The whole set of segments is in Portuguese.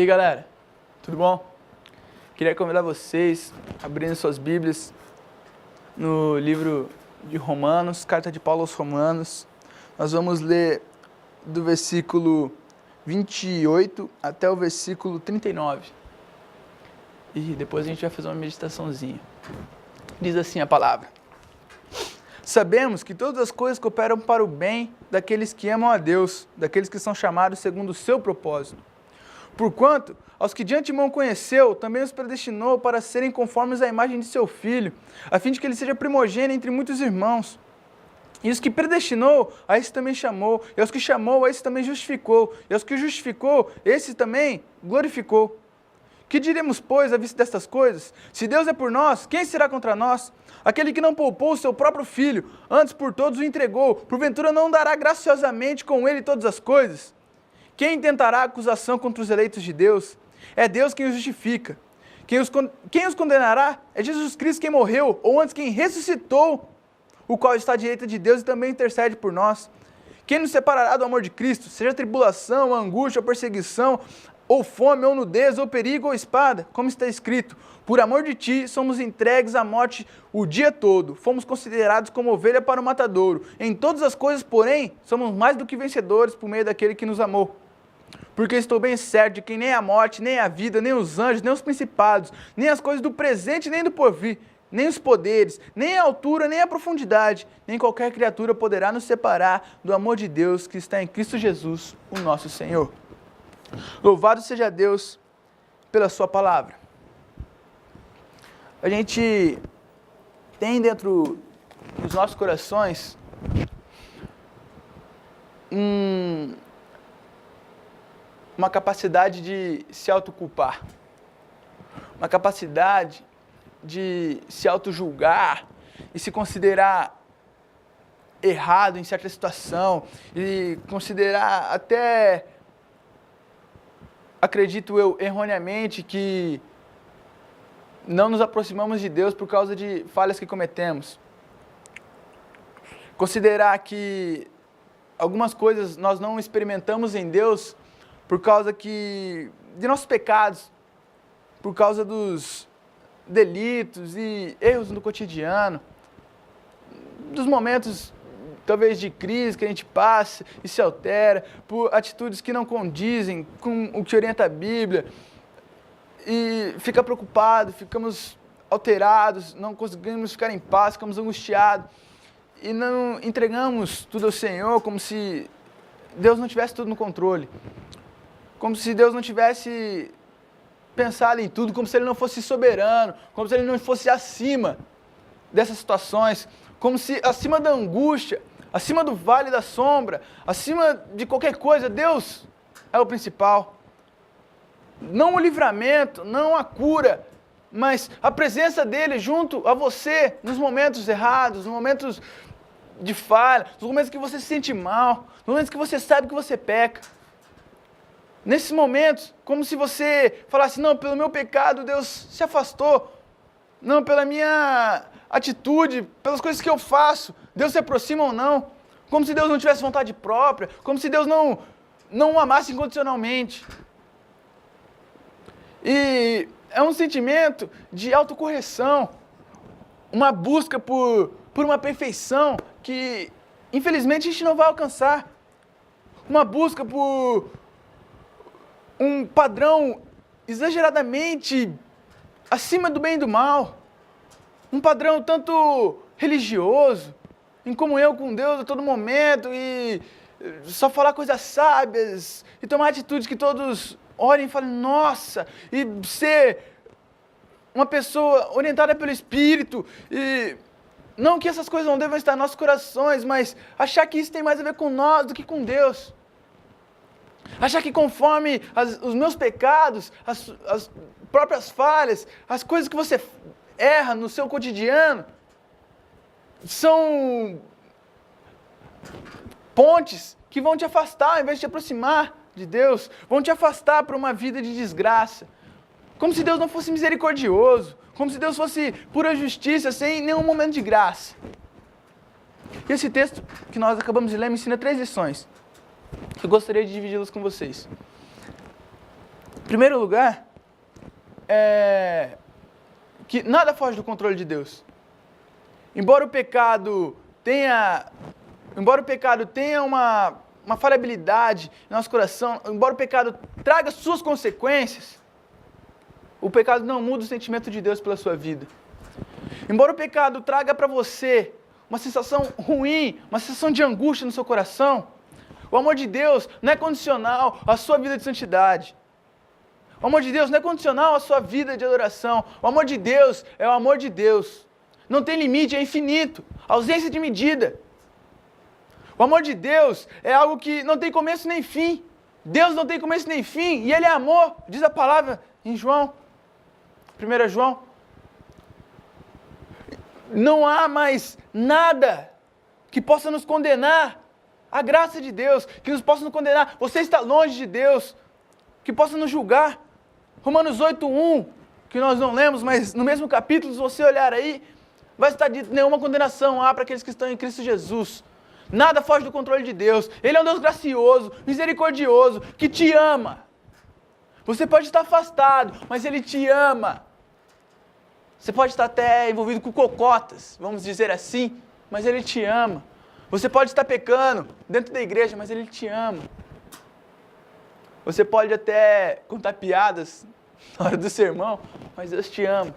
E aí, galera, tudo bom? Queria convidar vocês a abrirem suas Bíblias no livro de Romanos, carta de Paulo aos Romanos. Nós vamos ler do versículo 28 até o versículo 39. E depois a gente vai fazer uma meditaçãozinha. Diz assim a palavra: Sabemos que todas as coisas cooperam para o bem daqueles que amam a Deus, daqueles que são chamados segundo o seu propósito. Porquanto, aos que de antemão conheceu, também os predestinou para serem conformes à imagem de seu Filho, a fim de que ele seja primogênito entre muitos irmãos. E os que predestinou, a esse também chamou, e aos que chamou, a esse também justificou, e aos que justificou, esse também glorificou. Que diremos, pois, à vista destas coisas? Se Deus é por nós, quem será contra nós? Aquele que não poupou o seu próprio Filho, antes por todos o entregou, porventura não dará graciosamente com ele todas as coisas? Quem tentará acusação contra os eleitos de Deus? É Deus quem os justifica. Quem os condenará? É Jesus Cristo quem morreu, ou antes quem ressuscitou, o qual está à direita de Deus e também intercede por nós. Quem nos separará do amor de Cristo? Seja tribulação, angústia, ou perseguição, ou fome, ou nudez, ou perigo, ou espada, como está escrito: por amor de ti, somos entregues à morte o dia todo. Fomos considerados como ovelha para o matadouro. Em todas as coisas, porém, somos mais do que vencedores por meio daquele que nos amou. Porque estou bem certo de que nem a morte, nem a vida, nem os anjos, nem os principados, nem as coisas do presente, nem do porvir, nem os poderes, nem a altura, nem a profundidade, nem qualquer criatura poderá nos separar do amor de Deus que está em Cristo Jesus, o nosso Senhor. Louvado seja Deus pela sua palavra. A gente tem dentro dos nossos corações uma capacidade de se autoculpar, uma capacidade de se autojulgar e se considerar errado em certa situação e considerar até, acredito eu, erroneamente, que não nos aproximamos de Deus por causa de falhas que cometemos. Considerar que algumas coisas nós não experimentamos em Deus por causa de nossos pecados, por causa dos delitos e erros no cotidiano, dos momentos talvez de crise que a gente passa e se altera, por atitudes que não condizem com o que orienta a Bíblia, e fica preocupado, ficamos alterados, não conseguimos ficar em paz, ficamos angustiados, e não entregamos tudo ao Senhor como se Deus não tivesse tudo no controle, como se Deus não tivesse pensado em tudo, como se Ele não fosse soberano, como se Ele não fosse acima dessas situações, como se acima da angústia, acima do vale da sombra, acima de qualquer coisa, Deus é o principal. Não o livramento, não a cura, mas a presença dEle junto a você nos momentos errados, nos momentos de falha, nos momentos que você se sente mal, nos momentos que você sabe que você peca. Nesses momentos, como se você falasse: não, pelo meu pecado Deus se afastou, não, pela minha atitude, pelas coisas que eu faço, Deus se aproxima ou não, como se Deus não tivesse vontade própria, como se Deus não o amasse incondicionalmente. E é um sentimento de autocorreção, uma busca por uma perfeição que infelizmente a gente não vai alcançar, uma busca por um padrão exageradamente acima do bem e do mal, um padrão tanto religioso, em comunhão com Deus a todo momento, e só falar coisas sábias, e tomar atitudes que todos olhem e falem: nossa, e ser uma pessoa orientada pelo Espírito, e não que essas coisas não devam estar em nossos corações, mas achar que isso tem mais a ver com nós do que com Deus. Achar que conforme os meus pecados, as próprias falhas, as coisas que você erra no seu cotidiano, são pontes que vão te afastar, ao invés de te aproximar de Deus, vão te afastar para uma vida de desgraça. Como se Deus não fosse misericordioso, como se Deus fosse pura justiça, sem nenhum momento de graça. E esse texto que nós acabamos de ler me ensina 3 lições. Eu gostaria de dividi-las com vocês. Em primeiro lugar, que nada foge do controle de Deus. Embora o pecado tenha uma falhabilidade no nosso coração, embora o pecado traga suas consequências, o pecado não muda o sentimento de Deus pela sua vida. Embora o pecado traga para você uma sensação ruim, uma sensação de angústia no seu coração, o amor de Deus não é condicional à sua vida de santidade. O amor de Deus não é condicional à sua vida de adoração. O amor de Deus é o amor de Deus. Não tem limite, é infinito. Ausência de medida. O amor de Deus é algo que não tem começo nem fim. Deus não tem começo nem fim e Ele é amor, diz a palavra em João. 1 João. Não há mais nada que possa nos condenar. A graça de Deus, que nos possa nos condenar. Você está longe de Deus, que possa nos julgar. Romanos 8:1, que nós não lemos, mas no mesmo capítulo, se você olhar aí, vai estar dito: nenhuma condenação há para aqueles que estão em Cristo Jesus. Nada foge do controle de Deus. Ele é um Deus gracioso, misericordioso, que te ama. Você pode estar afastado, mas Ele te ama. Você pode estar até envolvido com cocotas, vamos dizer assim, mas Ele te ama. Você pode estar pecando dentro da igreja, mas Ele te ama. Você pode até contar piadas na hora do sermão, mas Deus te ama.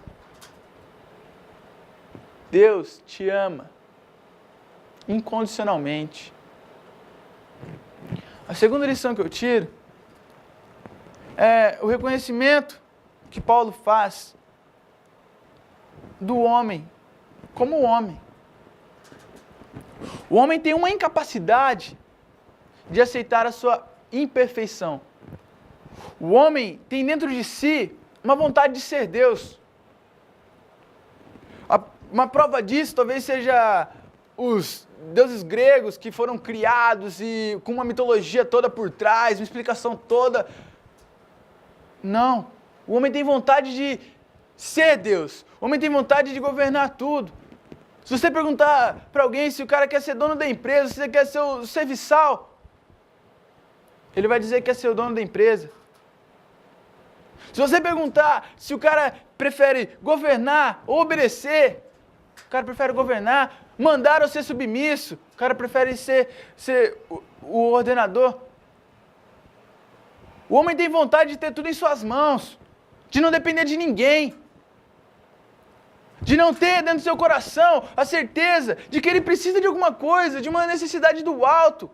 Deus te ama incondicionalmente. A segunda lição que eu tiro é o reconhecimento que Paulo faz do homem como homem. O homem tem uma incapacidade de aceitar a sua imperfeição. O homem tem dentro de si uma vontade de ser Deus. Uma prova disso talvez seja os deuses gregos que foram criados e com uma mitologia toda por trás, uma explicação toda. Não. O homem tem vontade de ser Deus. O homem tem vontade de governar tudo. Se você perguntar para alguém se o cara quer ser dono da empresa, se ele quer ser o serviçal, ele vai dizer que quer ser o dono da empresa. Se você perguntar se o cara prefere governar ou obedecer, o cara prefere governar, mandar ou ser submisso, o cara prefere ser o ordenador. O homem tem vontade de ter tudo em suas mãos, de não depender de ninguém, de não ter dentro do seu coração a certeza de que ele precisa de alguma coisa, de uma necessidade do alto.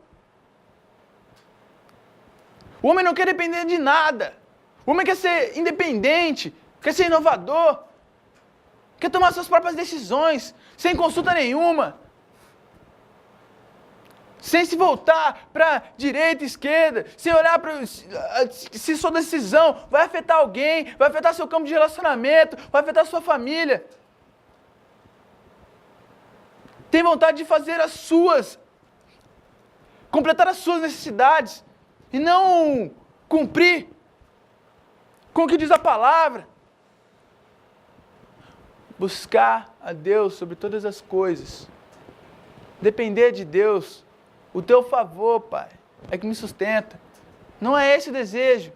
O homem não quer depender de nada. O homem quer ser independente, quer ser inovador, quer tomar suas próprias decisões, sem consulta nenhuma, sem se voltar para direita, esquerda, sem olhar para se sua decisão vai afetar alguém, vai afetar seu campo de relacionamento, vai afetar sua família. Tem vontade de fazer completar as suas necessidades e não cumprir com o que diz a palavra. Buscar a Deus sobre todas as coisas. Depender de Deus. O teu favor, Pai, é que me sustenta. Não é esse o desejo.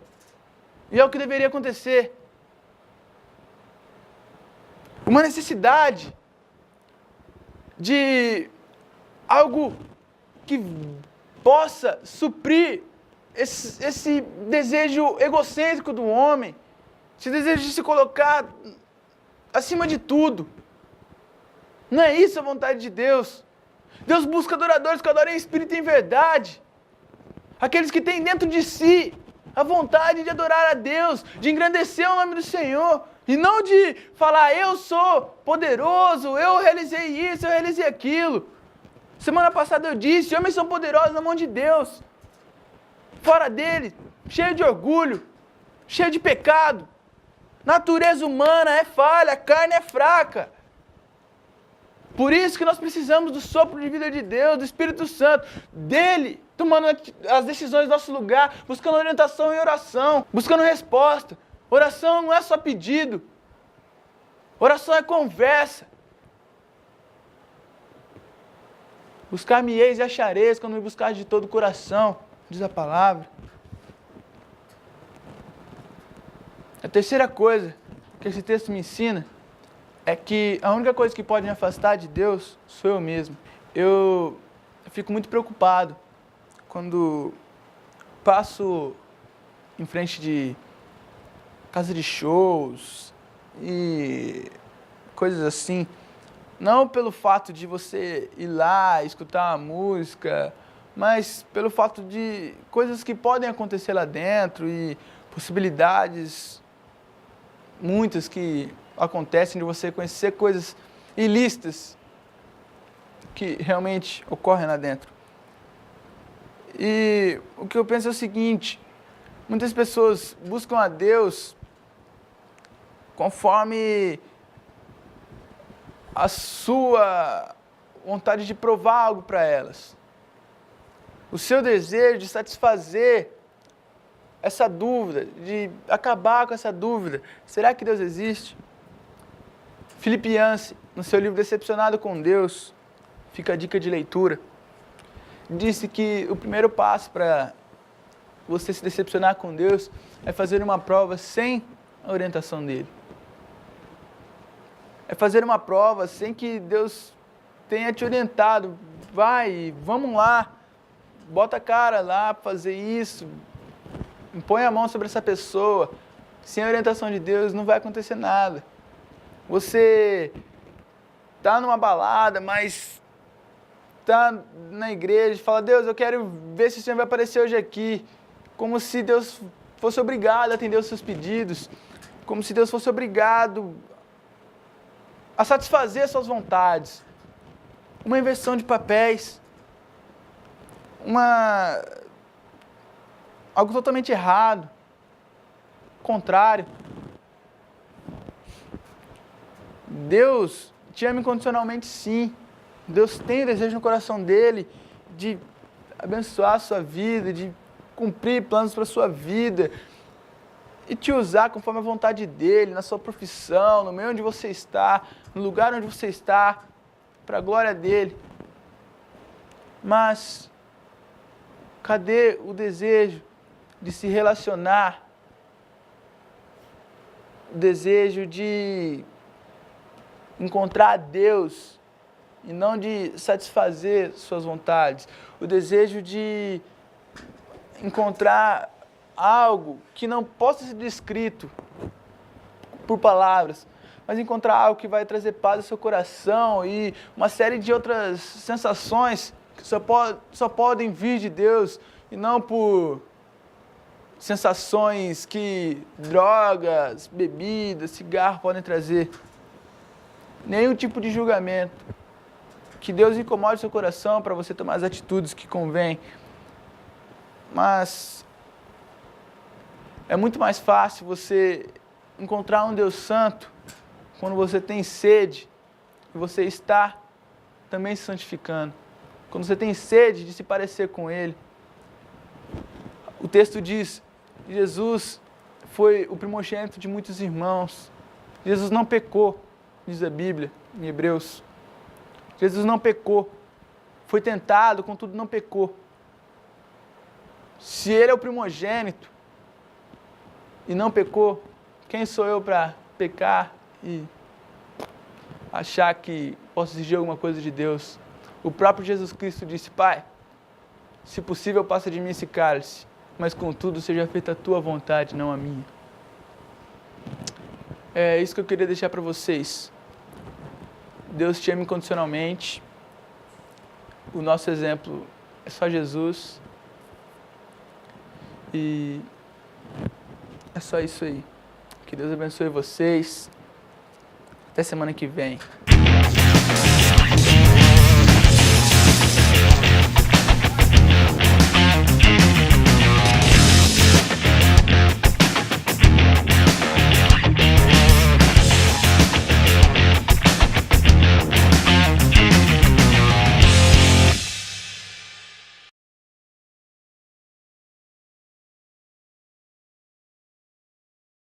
E é o que deveria acontecer. Uma necessidade de algo que possa suprir esse desejo egocêntrico do homem, esse desejo de se colocar acima de tudo. Não é isso a vontade de Deus. Deus busca adoradores que adorem em espírito e em verdade. Aqueles que têm dentro de si a vontade de adorar a Deus, de engrandecer o nome do Senhor, e não de falar: eu sou poderoso, eu realizei isso, eu realizei aquilo. Semana passada eu disse: homens são poderosos na mão de Deus. Fora dele, cheio de orgulho, cheio de pecado. Natureza humana é falha, a carne é fraca. Por isso que nós precisamos do sopro de vida de Deus, do Espírito Santo, dele, tomando as decisões do nosso lugar, buscando orientação em oração, buscando resposta. Oração não é só pedido. Oração é conversa. Buscar-me-eis e achareis quando me buscar de todo o coração, diz a palavra. A terceira coisa que esse texto me ensina é que a única coisa que pode me afastar de Deus sou eu mesmo. Eu fico muito preocupado quando passo em frente de casa de shows e coisas assim. Não pelo fato de você ir lá, escutar uma música, mas pelo fato de coisas que podem acontecer lá dentro e possibilidades muitas que acontecem de você conhecer coisas ilícitas que realmente ocorrem lá dentro. E o que eu penso é o seguinte: muitas pessoas buscam a Deus conforme a sua vontade de provar algo para elas. O seu desejo de satisfazer essa dúvida, de acabar com essa dúvida. Será que Deus existe? Filipe Yancey, no seu livro Decepcionado com Deus, fica a dica de leitura, disse que o primeiro passo para você se decepcionar com Deus é fazer uma prova sem a orientação dele. É fazer uma prova sem que Deus tenha te orientado. Vai, vamos lá, bota a cara lá para fazer isso, impõe a mão sobre essa pessoa. Sem a orientação de Deus não vai acontecer nada. Você está numa balada, mas está na igreja e fala: Deus, eu quero ver se o Senhor vai aparecer hoje aqui. Como se Deus fosse obrigado a atender os seus pedidos. Como se Deus fosse obrigado a satisfazer as suas vontades. Uma inversão de papéis. Algo totalmente errado. Contrário. Deus te ama incondicionalmente, sim. Deus tem o desejo no coração dele de abençoar a sua vida, de cumprir planos para a sua vida e te usar conforme a vontade dele, na sua profissão, no meio onde você está, no lugar onde você está, para a glória dele. Mas cadê o desejo de se relacionar? O desejo de encontrar a Deus e não de satisfazer suas vontades. O desejo de encontrar algo que não possa ser descrito por palavras, mas encontrar algo que vai trazer paz ao seu coração e uma série de outras sensações que só podem vir de Deus e não por sensações que drogas, bebidas, cigarro podem trazer. Nenhum tipo de julgamento. Que Deus incomode o seu coração para você tomar as atitudes que convém. Mas é muito mais fácil você encontrar um Deus santo quando você tem sede e você está também se santificando. Quando você tem sede de se parecer com Ele. O texto diz: Jesus foi o primogênito de muitos irmãos. Jesus não pecou, diz a Bíblia, em Hebreus. Jesus não pecou. Foi tentado, contudo não pecou. Se Ele é o primogênito e não pecou, quem sou eu para pecar e achar que posso exigir alguma coisa de Deus? O próprio Jesus Cristo disse: Pai, se possível passa de mim esse cálice, mas contudo seja feita a tua vontade, não a minha. É isso que eu queria deixar para vocês. Deus te ama incondicionalmente. O nosso exemplo é só Jesus. E é só isso aí. Que Deus abençoe vocês. Até semana que vem.